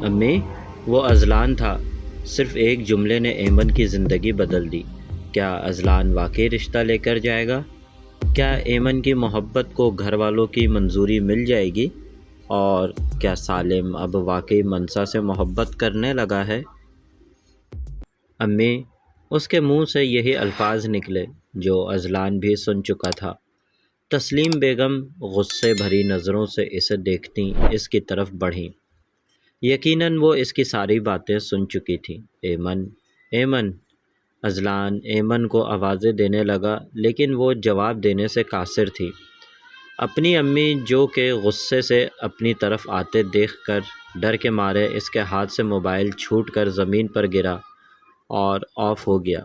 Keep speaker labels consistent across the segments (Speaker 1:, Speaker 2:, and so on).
Speaker 1: امی، وہ اذلان تھا۔ صرف ایک جملے نے ایمن کی زندگی بدل دی۔ کیا اذلان واقعی رشتہ لے کر جائے گا؟ کیا ایمن کی محبت کو گھر والوں کی منظوری مل جائے گی؟ اور کیا سالم اب واقعی منصا سے محبت کرنے لگا ہے؟ امی، اس کے منہ سے یہی الفاظ نکلے جو اذلان بھی سن چکا تھا۔ تسلیم بیگم غصے بھری نظروں سے اسے دیکھتی اس کی طرف بڑھیں۔ یقیناً وہ اس کی ساری باتیں سن چکی تھی۔ ایمن، ایمن، اذلان ایمن کو آوازیں دینے لگا، لیکن وہ جواب دینے سے قاصر تھی۔ اپنی امی جو کہ غصے سے اپنی طرف آتے دیکھ کر ڈر کے مارے اس کے ہاتھ سے موبائل چھوٹ کر زمین پر گرا اور آف ہو گیا۔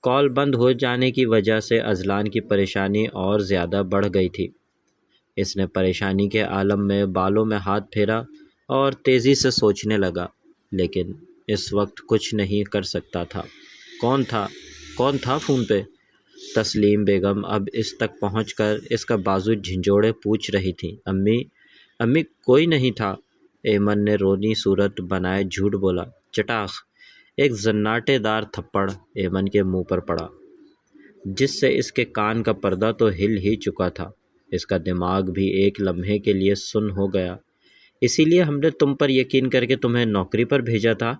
Speaker 1: کال بند ہو جانے کی وجہ سے اذلان کی پریشانی اور زیادہ بڑھ گئی تھی۔ اس نے پریشانی کے عالم میں بالوں میں ہاتھ پھیرا اور تیزی سے سوچنے لگا، لیکن اس وقت کچھ نہیں کر سکتا تھا۔ کون تھا فون پہ؟ تسلیم بیگم اب اس تک پہنچ کر اس کا بازو جھنجوڑے پوچھ رہی تھی۔ امی کوئی نہیں تھا، ایمن نے رونی صورت بنائے جھوٹ بولا۔ چٹاخ! ایک زناٹے دار تھپڑ ایمن کے منہ پر پڑا، جس سے اس کے کان کا پردہ تو ہل ہی چکا تھا۔ اس کا دماغ بھی ایک لمحے کے لیے سن ہو گیا۔ اسی لیے ہم نے تم پر یقین کر کے تمہیں نوکری پر بھیجا تھا،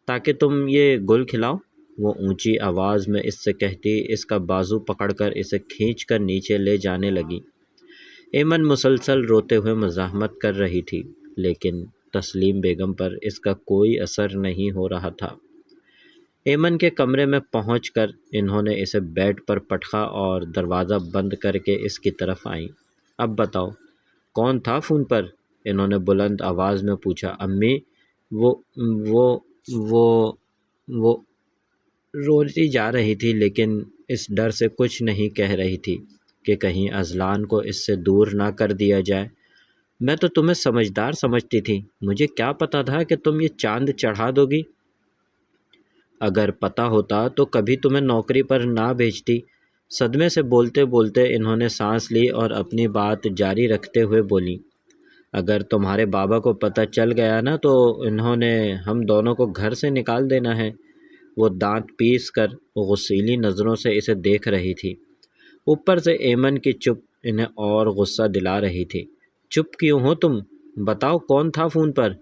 Speaker 1: تاکہ تم یہ گل کھلاؤ، وہ اونچی آواز میں اس سے کہتی اس کا بازو پکڑ کر اسے کھینچ کر نیچے لے جانے لگی۔ ایمن مسلسل روتے ہوئے مزاحمت کر رہی تھی، لیکن تسلیم بیگم پر اس کا کوئی اثر نہیں ہو رہا تھا۔ ایمن کے کمرے میں پہنچ کر انہوں نے اسے بیڈ پر پٹخا اور دروازہ بند کر کے اس کی طرف آئیں۔ اب بتاؤ، کون تھا فون پر؟ انہوں نے بلند آواز میں پوچھا۔ امی، وہ روتی جا رہی تھی، لیکن اس ڈر سے کچھ نہیں کہہ رہی تھی کہ کہیں اذلان کو اس سے دور نہ کر دیا جائے۔ میں تو تمہیں سمجھدار سمجھتی تھی، مجھے کیا پتا تھا کہ تم یہ چاند چڑھا دو گی؟ اگر پتا ہوتا تو کبھی تمہیں نوکری پر نہ بھیجتی۔ صدمے سے بولتے بولتے انہوں نے سانس لی اور اپنی بات جاری رکھتے ہوئے بولی، اگر تمہارے بابا کو پتہ چل گیا نا تو انہوں نے ہم دونوں کو گھر سے نکال دینا ہے۔ وہ دانت پیس کر غصیلی نظروں سے اسے دیکھ رہی تھی۔ اوپر سے ایمن کی چپ انہیں اور غصہ دلا رہی تھی۔ چپ کیوں ہو تم؟ بتاؤ کون تھا فون پر؟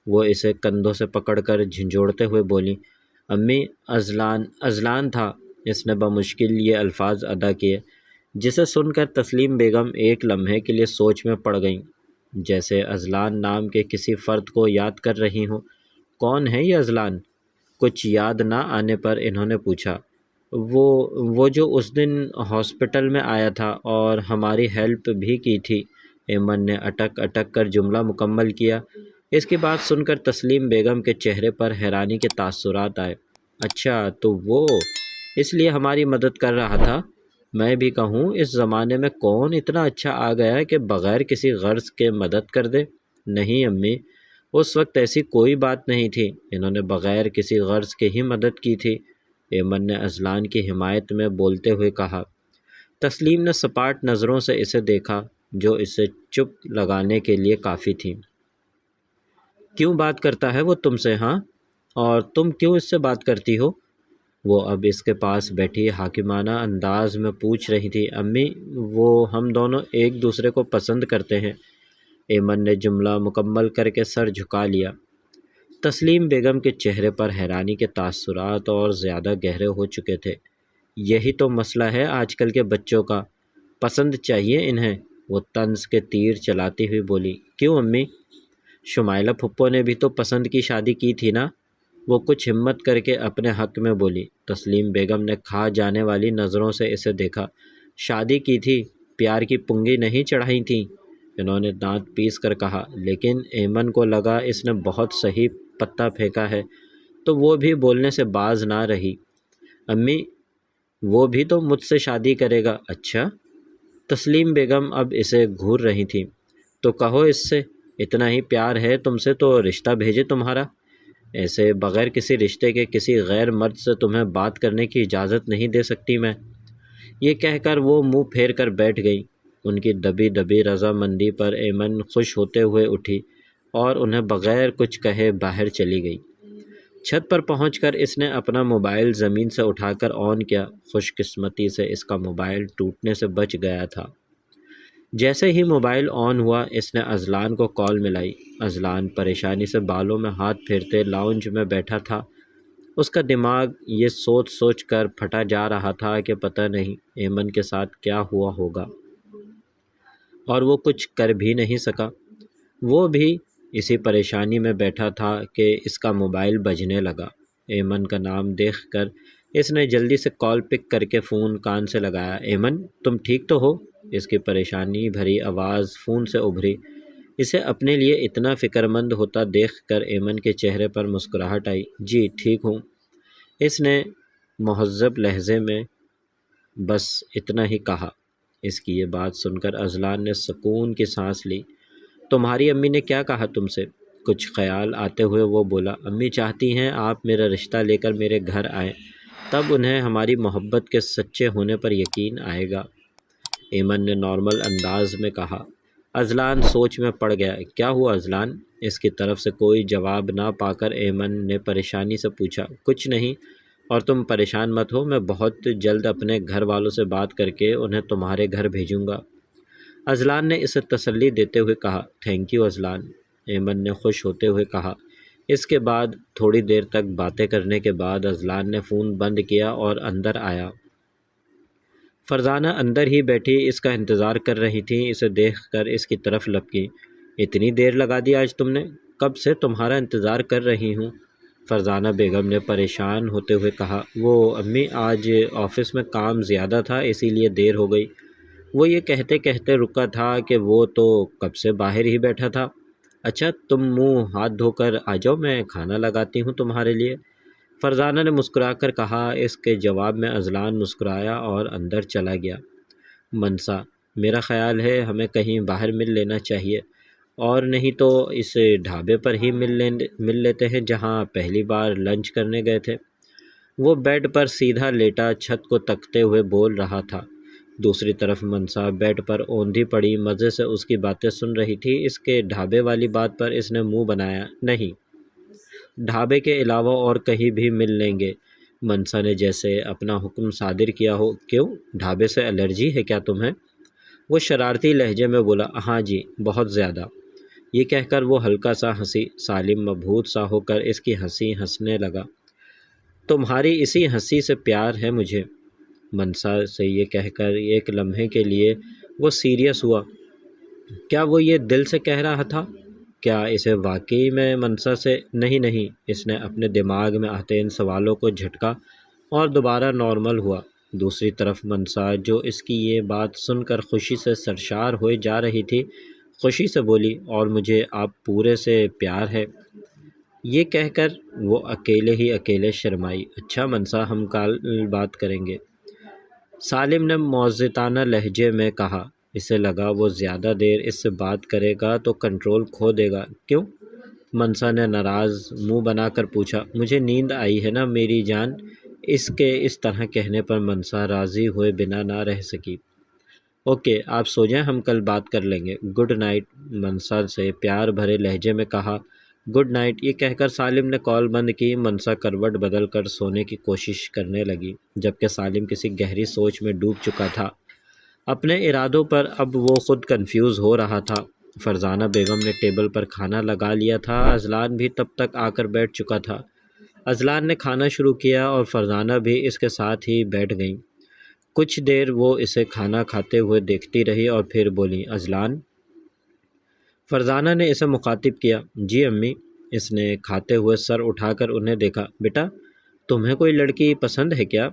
Speaker 1: وہ اسے کندھوں سے پکڑ کر جھنجھوڑتے ہوئے بولی۔ امی، اذلان تھا۔ اس نے بمشکل یہ الفاظ ادا کیے، جسے سن کر تسلیم بیگم ایک لمحے کے لیے سوچ میں پڑ گئیں، جیسے اذلان نام کے کسی فرد کو یاد کر رہی ہوں۔ کون ہے یہ اذلان؟ کچھ یاد نہ آنے پر انہوں نے پوچھا۔ وہ جو اس دن ہاسپٹل میں آیا تھا اور ہماری ہیلپ بھی کی تھی، ایمن نے اٹک اٹک کر جملہ مکمل کیا۔ اس کی بات سن کر تسلیم بیگم کے چہرے پر حیرانی کے تاثرات آئے۔ اچھا، تو وہ اس لیے ہماری مدد کر رہا تھا؟ میں بھی کہوں، اس زمانے میں کون اتنا اچھا آ گیا ہے کہ بغیر کسی غرض کے مدد کر دے؟ نہیں امی، اس وقت ایسی کوئی بات نہیں تھی، انہوں نے بغیر کسی غرض کے ہی مدد کی تھی، ایمن نے اذلان کی حمایت میں بولتے ہوئے کہا۔ تسلیم نے سپاٹ نظروں سے اسے دیکھا، جو اسے چپ لگانے کے لیے کافی تھی۔ کیوں بات کرتا ہے وہ تم سے؟ ہاں، اور تم کیوں اس سے بات کرتی ہو؟ وہ اب اس کے پاس بیٹھی حاکمانہ انداز میں پوچھ رہی تھی۔ امی، وہ ہم دونوں ایک دوسرے کو پسند کرتے ہیں، ایمن نے جملہ مکمل کر کے سر جھکا لیا۔ تسلیم بیگم کے چہرے پر حیرانی کے تاثرات اور زیادہ گہرے ہو چکے تھے۔ یہی تو مسئلہ ہے آج کل کے بچوں کا، پسند چاہیے انہیں، وہ طنز کے تیر چلاتی ہوئی بولی۔ کیوں امی؟ شمائلہ پھپھو نے بھی تو پسند کی شادی کی تھی نا، وہ کچھ ہمت کر کے اپنے حق میں بولی۔ تسلیم بیگم نے کھا جانے والی نظروں سے اسے دیکھا۔ شادی کی تھی، پیار کی پنگی نہیں چڑھائی تھی، انہوں نے دانت پیس کر کہا۔ لیکن ایمن کو لگا اس نے بہت صحیح پتہ پھینکا ہے، تو وہ بھی بولنے سے باز نہ رہی۔ امی، وہ بھی تو مجھ سے شادی کرے گا۔ اچھا؟ تسلیم بیگم اب اسے گھور رہی تھی۔ تو کہو اس سے، اتنا ہی پیار ہے تم سے تو رشتہ بھیجے تمہارا۔ ایسے بغیر کسی رشتے کے کسی غیر مرد سے تمہیں بات کرنے کی اجازت نہیں دے سکتی میں۔ یہ کہہ کر وہ منہ پھیر کر بیٹھ گئی۔ ان کی دبی دبی رضامندی پر ایمن خوش ہوتے ہوئے اٹھی اور انہیں بغیر کچھ کہے باہر چلی گئی۔ چھت پر پہنچ کر اس نے اپنا موبائل زمین سے اٹھا کر آن کیا۔ خوش قسمتی سے اس کا موبائل ٹوٹنے سے بچ گیا تھا۔ جیسے ہی موبائل آن ہوا اس نے اذلان کو کال ملائی۔ اذلان پریشانی سے بالوں میں ہاتھ پھیرتے لاؤنج میں بیٹھا تھا۔ اس کا دماغ یہ سوچ سوچ کر پھٹا جا رہا تھا کہ پتہ نہیں ایمن کے ساتھ کیا ہوا ہوگا، اور وہ کچھ کر بھی نہیں سکا۔ وہ بھی اسی پریشانی میں بیٹھا تھا کہ اس کا موبائل بجنے لگا۔ ایمن کا نام دیکھ کر اس نے جلدی سے کال پک کر کے فون کان سے لگایا۔ ایمن، تم ٹھیک تو ہو؟ اس کی پریشانی بھری آواز فون سے ابھری۔ اسے اپنے لیے اتنا فکر مند ہوتا دیکھ کر ایمن کے چہرے پر مسکراہٹ آئی۔ جی ٹھیک ہوں، اس نے مہذب لہجے میں بس اتنا ہی کہا۔ اس کی یہ بات سن کر اذلان نے سکون کی سانس لی۔ تمہاری امی نے کیا کہا تم سے؟ کچھ خیال آتے ہوئے وہ بولا، امی چاہتی ہیں آپ میرا رشتہ لے کر میرے گھر آئیں، تب انہیں ہماری محبت کے سچے ہونے پر یقین آئے گا، ایمن نے نارمل انداز میں کہا۔ اذلان سوچ میں پڑ گیا۔ کیا ہوا اذلان؟ اس کی طرف سے کوئی جواب نہ پا کر ایمن نے پریشانی سے پوچھا۔ کچھ نہیں، اور تم پریشان مت ہو، میں بہت جلد اپنے گھر والوں سے بات کر کے انہیں تمہارے گھر بھیجوں گا، اذلان نے اسے تسلی دیتے ہوئے کہا۔ تھینک یو اذلان، ایمن نے خوش ہوتے ہوئے کہا۔ اس کے بعد تھوڑی دیر تک باتیں کرنے کے بعد اذلان نے فون بند کیا اور اندر آیا۔ فرزانہ اندر ہی بیٹھی اس کا انتظار کر رہی تھی۔ اسے دیکھ کر اس کی طرف لپکی۔ اتنی دیر لگا دی آج تم نے؟ کب سے تمہارا انتظار کر رہی ہوں، فرزانہ بیگم نے پریشان ہوتے ہوئے کہا۔ وہ امی آج آفس میں کام زیادہ تھا اسی لیے دیر ہو گئی۔ وہ یہ کہتے کہتے رکا تھا کہ وہ تو کب سے باہر ہی بیٹھا تھا۔ اچھا تم منہ ہاتھ دھو کر آ جاؤ، میں کھانا لگاتی ہوں تمہارے لیے، فرزانہ نے مسکرا کر کہا۔ اس کے جواب میں اذلان مسکرایا اور اندر چلا گیا۔ منسا، میرا خیال ہے ہمیں کہیں باہر مل لینا چاہیے، اور نہیں تو اس ڈھابے پر ہی مل لیتے ہیں جہاں پہلی بار لنچ کرنے گئے تھے۔ وہ بیڈ پر سیدھا لیٹا چھت کو تکتے ہوئے بول رہا تھا۔ دوسری طرف منسا بیڈ پر اوندھی پڑی مزے سے اس کی باتیں سن رہی تھی۔ اس کے ڈھابے والی بات پر اس نے منہ بنایا۔ نہیں، ڈھابے کے علاوہ اور کہیں بھی مل لیں گے، منسا نے جیسے اپنا حکم صادر کیا ہو۔ کیوں، ڈھابے سے الرجی ہے کیا تمہیں؟ وہ شرارتی لہجے میں بولا۔ ہاں جی، بہت زیادہ۔ یہ کہہ کر وہ ہلکا سا ہنسی۔ سالم مبہوت سا ہو کر اس کی ہنسی ہنسنے لگا۔ تمہاری اسی ہنسی سے پیار ہے مجھے، منسا سے یہ کہہ کر ایک لمحے کے لیے وہ سیریس ہوا۔ کیا وہ یہ دل سے کہہ رہا تھا؟ کیا اسے واقعی میں منسا سے؟ نہیں، اس نے اپنے دماغ میں آتے ان سوالوں کو جھٹکا اور دوبارہ نارمل ہوا۔ دوسری طرف منسا جو اس کی یہ بات سن کر خوشی سے سرشار ہوئے جا رہی تھی، خوشی سے بولی، اور مجھے آپ پورے سے پیار ہے؟ یہ کہہ کر وہ اکیلے شرمائی۔ اچھا منسا، ہم کل بات کریں گے، سالم نے معززانہ لہجے میں کہا۔ اسے لگا وہ زیادہ دیر اس سے بات کرے گا تو کنٹرول کھو دے گا۔ کیوں؟ منسا نے ناراض منہ بنا کر پوچھا۔ مجھے نیند آئی ہے نا میری جان۔ اس کے اس طرح کہنے پر منسا راضی ہوئے بنا نہ رہ سکی۔ اوکے، آپ سو جائیں، ہم کل بات کر لیں گے، گڈ نائٹ، منسا سے پیار بھرے لہجے میں کہا۔ گڈ نائٹ، یہ کہہ کر سالم نے کال بند کی۔ منسا کروٹ بدل کر سونے کی کوشش کرنے لگی، جبکہ سالم کسی گہری سوچ میں ڈوب چکا تھا۔ اپنے ارادوں پر اب وہ خود کنفیوز ہو رہا تھا۔ فرزانہ بیگم نے ٹیبل پر کھانا لگا لیا تھا۔ اذلان بھی تب تک آ کر بیٹھ چکا تھا۔ اذلان نے کھانا شروع کیا اور فرزانہ بھی اس کے ساتھ ہی بیٹھ گئیں۔ کچھ دیر وہ اسے کھانا کھاتے ہوئے دیکھتی رہی اور پھر بولی، اذلان؟ فرزانہ نے اسے مخاطب کیا۔ جی امی، اس نے کھاتے ہوئے سر اٹھا کر انہیں دیکھا۔ بیٹا، تمہیں کوئی لڑکی پسند ہے کیا؟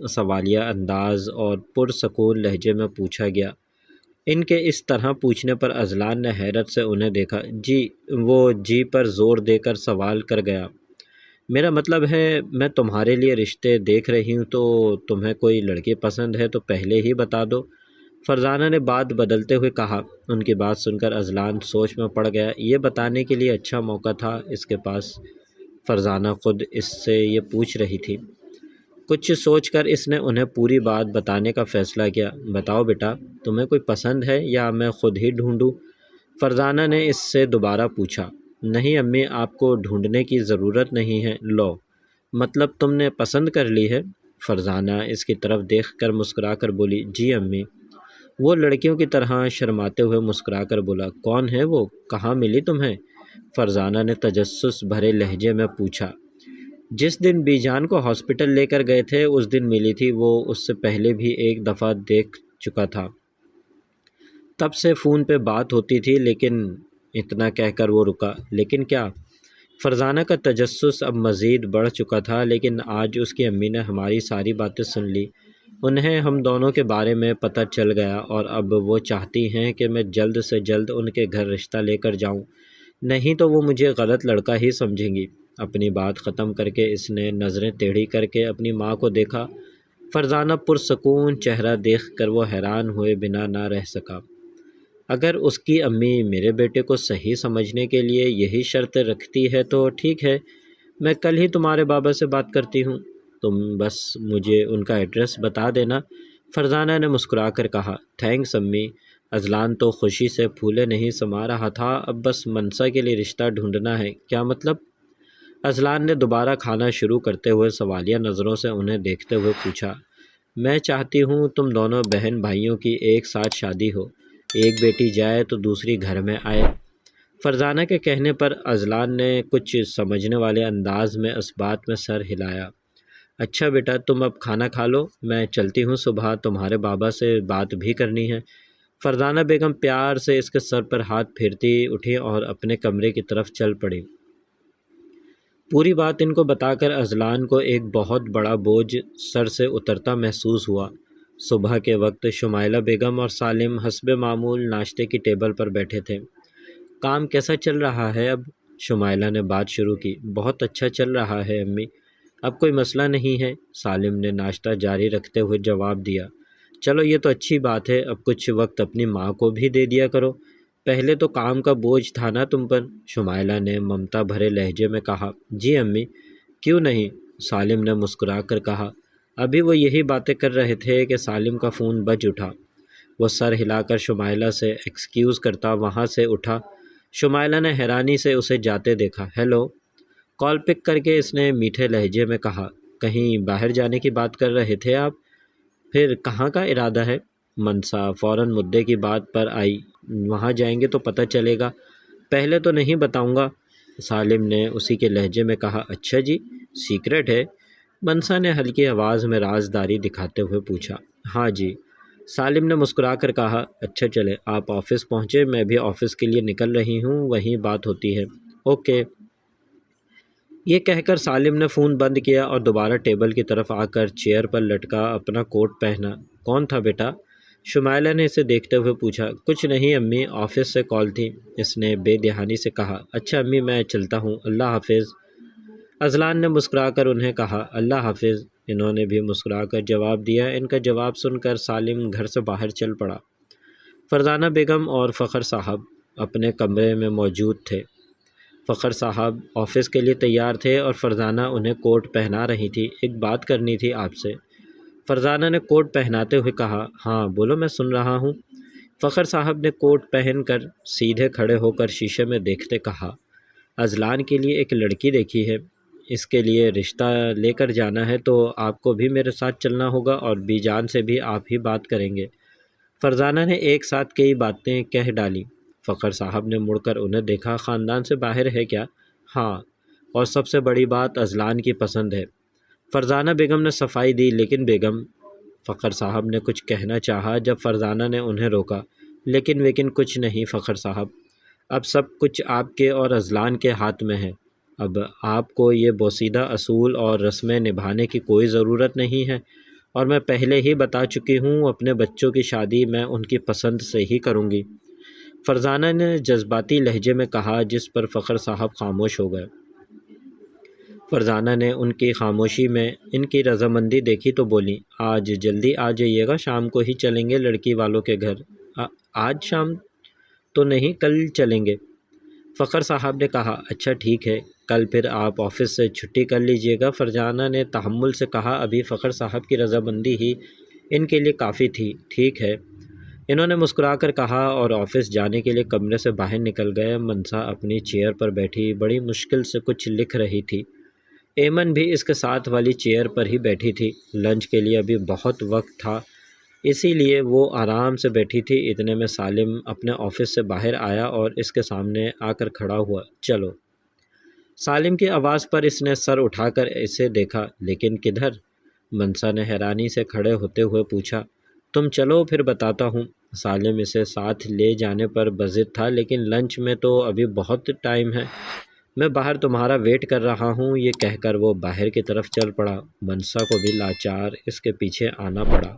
Speaker 1: سوالیہ انداز اور پرسکون لہجے میں پوچھا گیا۔ ان کے اس طرح پوچھنے پر اذلان نے حیرت سے انہیں دیکھا۔ جی، وہ جی پر زور دے کر سوال کر گیا۔ میرا مطلب ہے میں تمہارے لیے رشتے دیکھ رہی ہوں، تو تمہیں کوئی لڑکی پسند ہے تو پہلے ہی بتا دو، فرزانہ نے بات بدلتے ہوئے کہا۔ ان کی بات سن کر اذلان سوچ میں پڑ گیا۔ یہ بتانے کے لیے اچھا موقع تھا اس کے پاس، فرزانہ خود اس سے یہ پوچھ رہی تھی۔ کچھ سوچ کر اس نے انہیں پوری بات بتانے کا فیصلہ کیا۔ بتاؤ بیٹا، تمہیں کوئی پسند ہے یا میں خود ہی ڈھونڈوں؟ فرزانہ نے اس سے دوبارہ پوچھا۔ نہیں امی، آپ کو ڈھونڈنے کی ضرورت نہیں ہے، لو۔ مطلب تم نے پسند کر لی ہے؟ فرزانہ اس کی طرف دیکھ کر مسکرا کر بولی، جی امی۔ وہ لڑکیوں کی طرح شرماتے ہوئے مسکرا کر بولا، کون ہے وہ؟ کہاں ملی تمہیں؟ فرزانہ نے تجسس بھرے لہجے میں پوچھا۔ جس دن بی جان کو ہاسپٹل لے کر گئے تھے اس دن ملی تھی، وہ اس سے پہلے بھی ایک دفعہ دیکھ چکا تھا، تب سے فون پہ بات ہوتی تھی، لیکن اتنا کہہ کر وہ رکا۔ لیکن کیا؟ فرزانہ کا تجسس اب مزید بڑھ چکا تھا، لیکن آج اس کی امی نے ہماری ساری باتیں سن لی، انہیں ہم دونوں کے بارے میں پتہ چل گیا، اور اب وہ چاہتی ہیں کہ میں جلد سے جلد ان کے گھر رشتہ لے کر جاؤں، نہیں تو وہ مجھے غلط لڑکا ہی سمجھیں گی۔ اپنی بات ختم کر کے اس نے نظریں ٹیڑھی کر کے اپنی ماں کو دیکھا۔ فرزانہ پرسکون چہرہ دیکھ کر وہ حیران ہوئے بنا نہ رہ سکا۔ اگر اس کی امی میرے بیٹے کو صحیح سمجھنے کے لیے یہی شرط رکھتی ہے تو ٹھیک ہے، میں کل ہی تمہارے بابا سے بات کرتی ہوں، تم بس مجھے ان کا ایڈریس بتا دینا۔ فرزانہ نے مسکرا کر کہا، تھینکس امی۔ اذلان تو خوشی سے پھولے نہیں سما رہا تھا، اب بس منسا کے لیے رشتہ ڈھونڈنا ہے، کیا مطلب؟ اذلان نے دوبارہ کھانا شروع کرتے ہوئے سوالیہ نظروں سے انہیں دیکھتے ہوئے پوچھا، میں چاہتی ہوں تم دونوں بہن بھائیوں کی ایک ساتھ شادی ہو، ایک بیٹی جائے تو دوسری گھر میں آئے۔ فرزانہ کے کہنے پر اذلان نے کچھ سمجھنے والے انداز میں اس بات میں سر ہلایا۔ اچھا بیٹا، تم اب کھانا کھا لو، میں چلتی ہوں، صبح تمہارے بابا سے بات بھی کرنی ہے۔ فرزانہ بیگم پیار سے اس کے سر پر ہاتھ پھیرتی اٹھی اور اپنے کمرے کی طرف چل پڑی۔ پوری بات ان کو بتا کر اذلان کو ایک بہت بڑا بوجھ سر سے اترتا محسوس ہوا۔ صبح کے وقت شمائلہ بیگم اور سالم حسب معمول ناشتے کی ٹیبل پر بیٹھے تھے۔ کام کیسا چل رہا ہے اب؟ شمائلہ نے بات شروع کی۔ بہت اچھا چل رہا ہے امی، اب کوئی مسئلہ نہیں ہے، سالم نے ناشتہ جاری رکھتے ہوئے جواب دیا۔ چلو یہ تو اچھی بات ہے، اب کچھ وقت اپنی ماں کو بھی دے دیا کرو، پہلے تو کام کا بوجھ تھا نا تم پر، شمائلہ نے ممتا بھرے لہجے میں کہا۔ جی امی، کیوں نہیں، سالم نے مسکرا کر کہا۔ ابھی وہ یہی باتیں کر رہے تھے کہ سالم کا فون بج اٹھا۔ وہ سر ہلا کر شمائلہ سے ایکسکیوز کرتا وہاں سے اٹھا۔ شمائلہ نے حیرانی سے اسے جاتے دیکھا۔ ہیلو، کال پک کر کے اس نے میٹھے لہجے میں کہا، کہیں باہر جانے کی بات کر رہے تھے آپ؟ پھر کہاں کا ارادہ ہے؟ منسا فوراً مدعے کی بات پر آئی، وہاں جائیں گے تو پتہ چلے گا، پہلے تو نہیں بتاؤں گا، سالم نے اسی کے لہجے میں کہا۔ اچھا جی، سیکرٹ ہے؟ منسا نے ہلکی آواز میں رازداری دکھاتے ہوئے پوچھا۔ ہاں جی، سالم نے مسکرا کر کہا۔ اچھا چلے، آپ آفس پہنچے، میں بھی آفس کے لیے نکل رہی ہوں، وہیں بات ہوتی ہے۔ اوکے۔ یہ کہہ کر سالم نے فون بند کیا اور دوبارہ ٹیبل کی طرف آ کر چیئر پر لٹکا اپنا کوٹ پہنا۔ کون تھا بیٹا؟ شمائلہ نے اسے دیکھتے ہوئے پوچھا۔ کچھ نہیں امی، آفس سے کال تھی، اس نے بے دہانی سے کہا۔ اچھا امی، میں چلتا ہوں، اللہ حافظ۔ اذلان نے مسکرا کر انہیں کہا۔ اللہ حافظ، انہوں نے بھی مسکرا کر جواب دیا۔ ان کا جواب سن کر سالم گھر سے باہر چل پڑا۔ فرزانہ بیگم اور فخر صاحب اپنے کمرے میں موجود تھے۔ فخر صاحب آفس کے لیے تیار تھے اور فرزانہ انہیں کوٹ پہنا رہی تھی۔ ایک بات کرنی تھی آپ سے، فرزانہ نے کوٹ پہناتے ہوئے کہا۔ ہاں بولو، میں سن رہا ہوں۔ فخر صاحب نے کوٹ پہن کر سیدھے کھڑے ہو کر شیشے میں دیکھتے کہا، اذلان کے لیے ایک لڑکی دیکھی ہے، اس کے لیے رشتہ لے کر جانا ہے، تو آپ کو بھی میرے ساتھ چلنا ہوگا اور بی جان سے بھی آپ ہی بات کریں گے۔ فرزانہ نے ایک ساتھ کئی باتیں کہہ ڈالیں۔ فخر صاحب نے مڑ کر انہیں دیکھا۔ خاندان سے باہر ہے کیا؟ ہاں، اور سب سے بڑی بات اذلان کی پسند ہے۔ فرزانہ بیگم نے صفائی دی۔ لیکن بیگم، فخر صاحب نے کچھ کہنا چاہا جب فرزانہ نے انہیں روکا۔ لیکن کچھ نہیں فخر صاحب، اب سب کچھ آپ کے اور اذلان کے ہاتھ میں ہے، اب آپ کو یہ بوسیدہ اصول اور رسمیں نبھانے کی کوئی ضرورت نہیں ہے، اور میں پہلے ہی بتا چکی ہوں اپنے بچوں کی شادی میں ان کی پسند سے ہی کروں گی، فرزانہ نے جذباتی لہجے میں کہا، جس پر فخر صاحب خاموش ہو گئے۔ فرزانہ نے ان کی خاموشی میں ان کی رضامندی دیکھی تو بولی، آج جلدی آ جائیے گا، شام کو ہی چلیں گے لڑکی والوں کے گھر۔ آج شام تو نہیں، کل چلیں گے، فخر صاحب نے کہا۔ اچھا ٹھیک ہے، کل پھر آپ آفس سے چھٹی کر لیجئے گا، فرزانہ نے تحمل سے کہا۔ ابھی فخر صاحب کی رضامندی ہی ان کے لیے کافی تھی۔ ٹھیک ہے، انہوں نے مسکرا کر کہا اور آفس جانے کے لیے کمرے سے باہر نکل گئے۔ منسا اپنی چیئر پر بیٹھی بڑی مشکل سے کچھ لکھ رہی تھی۔ ایمن بھی اس کے ساتھ والی چیئر پر ہی بیٹھی تھی۔ لنچ کے لیے ابھی بہت وقت تھا، اسی لیے وہ آرام سے بیٹھی تھی۔ اتنے میں سالم اپنے آفس سے باہر آیا اور اس کے سامنے آ کر کھڑا ہوا۔ چلو۔ سالم کی آواز پر اس نے سر اٹھا کر اسے دیکھا۔ لیکن کدھر؟ منسا نے حیرانی سے کھڑے ہوتے ہوئے پوچھا۔ تم چلو پھر بتاتا ہوں۔ سالم اسے ساتھ لے جانے پر بضد تھا، لیکن لنچ میں تو ابھی بہت ٹائم ہے، میں باہر تمہارا ویٹ کر رہا ہوں۔ یہ کہہ کر وہ باہر کی طرف چل پڑا۔ منسا کو بھی لاچار اس کے پیچھے آنا پڑا۔